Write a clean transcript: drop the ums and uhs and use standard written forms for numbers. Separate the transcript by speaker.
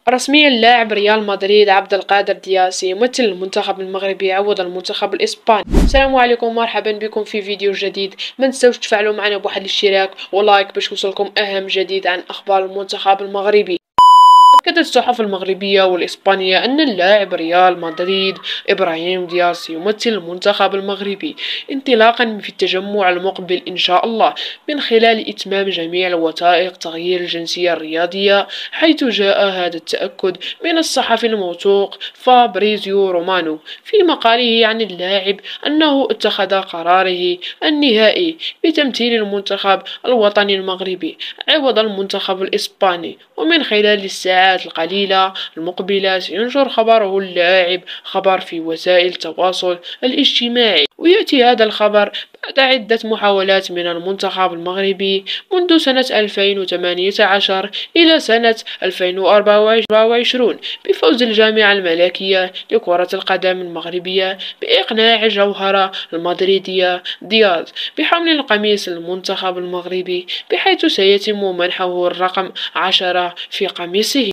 Speaker 1: رسميا لاعب ريال مدريد عبد القادر دياس يمثل المنتخب المغربي عوض المنتخب الإسباني. السلام عليكم ومرحبا بكم في فيديو جديد. ما تنسوش تفعلوا معنا بواحد الاشتراك ولايك باش يوصلكم أهم جديد عن أخبار المنتخب المغربي. أكدت الصحف المغربية والإسبانية أن اللاعب ريال مدريد إبراهيم دياس يمثل المنتخب المغربي انطلاقا في التجمع المقبل إن شاء الله من خلال إتمام جميع الوثائق تغيير الجنسية الرياضية، حيث جاء هذا التأكد من الصحفي الموثوق فابريزيو رومانو في مقاله عن اللاعب أنه اتخذ قراره النهائي بتمثيل المنتخب الوطني المغربي عوض المنتخب الإسباني. ومن خلال الساعات القليلة المقبلة سينشر خبره اللاعب خبر في وسائل التواصل الاجتماعي، ويأتي هذا الخبر بعد عدة محاولات من المنتخب المغربي منذ سنة 2018 إلى سنة 2024 بفوز الجامعة الملكية لكرة القدم المغربية بإقناع الجوهرة المدريدية دياز بحمل القميص المنتخب المغربي، بحيث سيتم منحه الرقم 10 في قميصه.